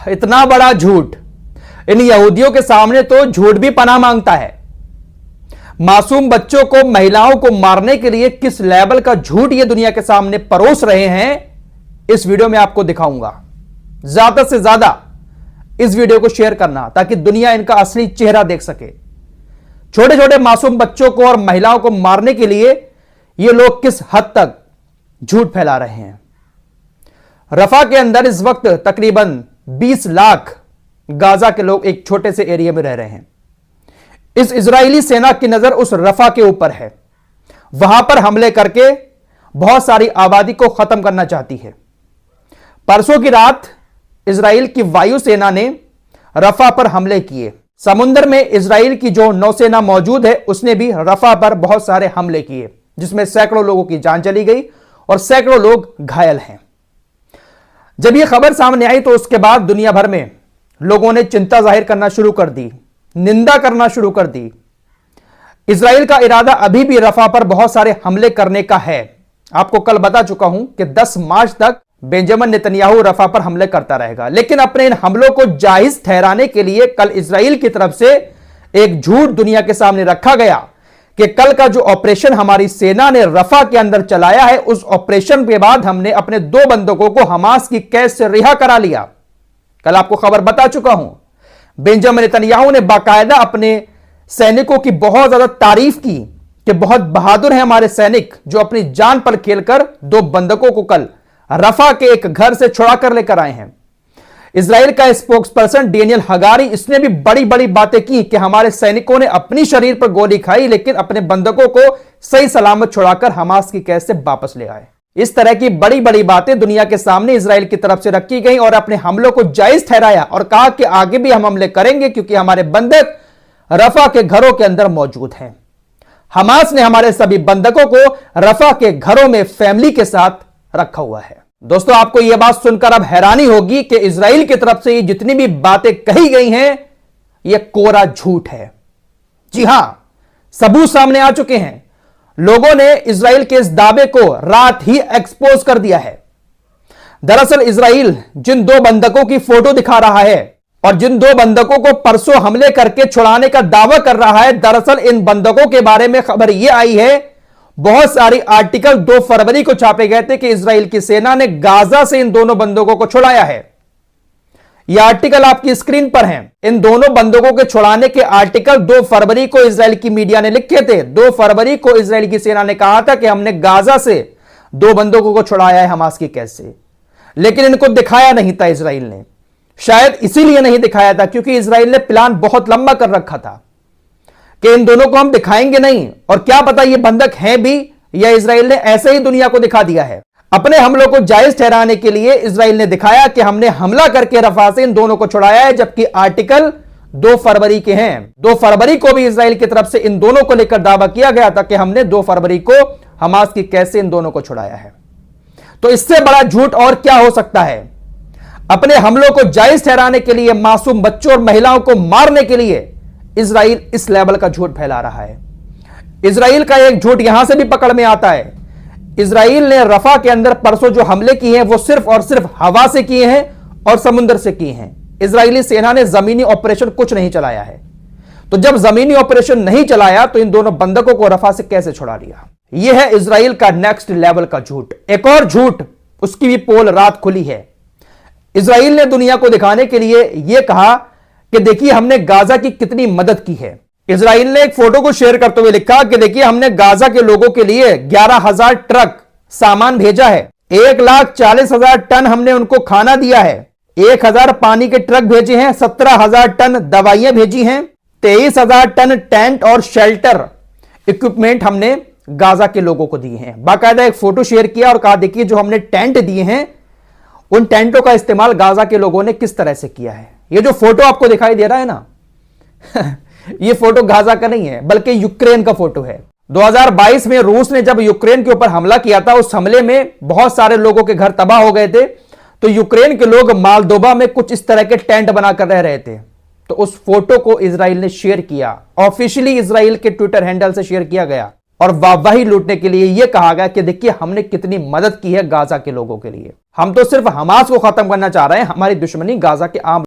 इतना बड़ा झूठ इन यहूदियों के सामने तो झूठ भी पनाह मांगता है। मासूम बच्चों को, महिलाओं को मारने के लिए किस लेवल का झूठ ये दुनिया के सामने परोस रहे हैं, इस वीडियो में आपको दिखाऊंगा। ज्यादा से ज्यादा इस वीडियो को शेयर करना ताकि दुनिया इनका असली चेहरा देख सके। छोटे छोटे मासूम बच्चों को और महिलाओं को मारने के लिए ये लोग किस हद तक झूठ फैला रहे हैं। रफा के अंदर इस वक्त तकरीबन 20 लाख गाजा के लोग एक छोटे से एरिया में रह रहे हैं। इस इजरायली सेना की नजर उस रफा के ऊपर है। वहां पर हमले करके बहुत सारी आबादी को खत्म करना चाहती है। परसों की रात इजराइल की वायुसेना ने रफा पर हमले किए। समुद्र में इजराइल की जो नौसेना मौजूद है उसने भी रफा पर बहुत सारे हमले किए, जिसमें सैकड़ों लोगों की जान चली गई और सैकड़ों लोग घायल हैं। जब यह खबर सामने आई तो उसके बाद दुनिया भर में लोगों ने चिंता जाहिर करना शुरू कर दी, निंदा करना शुरू कर दी। इजराइल का इरादा अभी भी रफा पर बहुत सारे हमले करने का है। आपको कल बता चुका हूं कि 10 मार्च तक बेंजामिन नेतन्याहू रफा पर हमले करता रहेगा, लेकिन अपने इन हमलों को जायज ठहराने के लिए कल इजराइल की तरफ से एक झूठ दुनिया के सामने रखा गया कि कल का जो ऑपरेशन हमारी सेना ने रफा के अंदर चलाया है, उस ऑपरेशन के बाद हमने अपने 2 बंधकों को हमास की कैद से रिहा करा लिया। कल आपको खबर बता चुका हूं। बेंजामिन नेतन्याहू ने बाकायदा अपने सैनिकों की बहुत ज्यादा तारीफ की कि बहुत बहादुर हैं हमारे सैनिक, जो अपनी जान पर खेलकर 2 बंधकों को कल रफा के एक घर से छुड़ा कर लेकर आए हैं। इजराइल का स्पोक्सपर्सन डेनियल हगारी, इसने भी बड़ी बड़ी बातें की कि हमारे सैनिकों ने अपनी शरीर पर गोली खाई लेकिन अपने बंधकों को सही सलामत छुड़ाकर हमास की कैद से वापस ले आए। इस तरह की बड़ी बड़ी बातें दुनिया के सामने इजराइल की तरफ से रखी गई और अपने हमलों को जायज ठहराया और कहा कि आगे भी हम हमले करेंगे क्योंकि हमारे बंधक रफा के घरों के अंदर मौजूद हैं। हमास ने हमारे सभी बंधकों को रफा के घरों में फैमिली के साथ रखा हुआ है। दोस्तों, आपको यह बात सुनकर अब हैरानी होगी कि इजराइल की तरफ से ये जितनी भी बातें कही गई हैं, यह कोरा झूठ है। जी हां, सबूत सामने आ चुके हैं। लोगों ने इजराइल के इस दावे को रात ही एक्सपोज कर दिया है। दरअसल इजराइल जिन 2 बंधकों की फोटो दिखा रहा है और जिन 2 बंधकों को परसों हमले करके छुड़ाने का दावा कर रहा है, दरअसल इन बंधकों के बारे में खबर यह आई है, बहुत सारी आर्टिकल 2 फरवरी को छापे गए थे कि इजराइल की सेना ने गाजा से इन दोनों बंधकों को छुड़ाया है। यह आर्टिकल आपकी स्क्रीन पर हैं। इन दोनों बंधकों के छुड़ाने के आर्टिकल 2 फरवरी को इजराइल की मीडिया ने लिखे थे। 2 फरवरी को इजराइल की सेना ने कहा था कि हमने गाजा से 2 बंधकों को छुड़ाया है हमास की कैद से, लेकिन इनको दिखाया नहीं था इजराइल ने। शायद इसीलिए नहीं दिखाया था क्योंकि इजराइल ने प्लान बहुत लंबा कर रखा था कि इन दोनों को हम दिखाएंगे नहीं, और क्या पता ये बंधक हैं भी या इजराइल ने ऐसे ही दुनिया को दिखा दिया है। अपने हमलों को जायज ठहराने के लिए इजराइल ने दिखाया कि हमने हमला करके रफा से इन दोनों को छुड़ाया है, जबकि आर्टिकल 2 फरवरी के हैं। 2 फरवरी को भी इजराइल की तरफ से इन दोनों को लेकर दावा किया गया था कि हमने 2 फरवरी को हमास की कैद से इन दोनों को छुड़ाया है। तो इससे बड़ा झूठ और क्या हो सकता है। अपने हमलों को जायज ठहराने के लिए, मासूम बच्चों और महिलाओं को मारने के लिए इजराइल इस लेवल का झूठ फैला रहा है। इजराइल का एक झूठ यहां से भी पकड़ में आता है। इजराइल ने रफा के अंदर परसों जो हमले किए हैं वो सिर्फ और सिर्फ हवा से किए हैं और समुद्र से किए हैं। इजरायली सेना ने जमीनी ऑपरेशन कुछ नहीं चलाया है। तो जब जमीनी ऑपरेशन नहीं चलाया तो इन दोनों बंधकों को रफा से कैसे छुड़ा लिया। यह है इजराइल का नेक्स्ट लेवल का झूठ। एक और झूठ, उसकी भी पोल रात खुली है। इजराइल ने दुनिया को दिखाने के लिए यह कहा कि देखिए हमने गाजा की कितनी मदद की है। इजराइल ने एक फोटो को शेयर करते हुए लिखा कि देखिए हमने गाजा के लोगों के लिए 11,000 ट्रक सामान भेजा है, 1,40,000 टन हमने उनको खाना दिया है, 1,000 पानी के ट्रक भेजे हैं, 17,000 टन दवाइयां भेजी हैं, 23,000 टन टेंट और शेल्टर इक्विपमेंट हमने गाजा के लोगों को दिए हैं। बाकायदा एक फोटो शेयर किया और कहा देखिए जो हमने टेंट दिए हैं उन टेंटों का इस्तेमाल गाजा के लोगों ने किस तरह से किया है। ये जो फोटो आपको दिखाई दे रहा है ना ये फोटो गाजा का नहीं है बल्कि यूक्रेन का फोटो है। 2022 में रूस ने जब यूक्रेन के ऊपर हमला किया था, उस हमले में बहुत सारे लोगों के घर तबाह हो गए थे। तो यूक्रेन के लोग मालदोबा में कुछ इस तरह के टेंट बनाकर रह रहे थे। तो उस फोटो को इजराइल ने शेयर किया, ऑफिशियली इजराइल के ट्विटर हैंडल से शेयर किया गया और वाहवाही लूटने के लिए यह कहा गया कि देखिए हमने कितनी मदद की है गाजा के लोगों के लिए। हम तो सिर्फ हमास को खत्म करना चाह रहे हैं, हमारी दुश्मनी गाजा के आम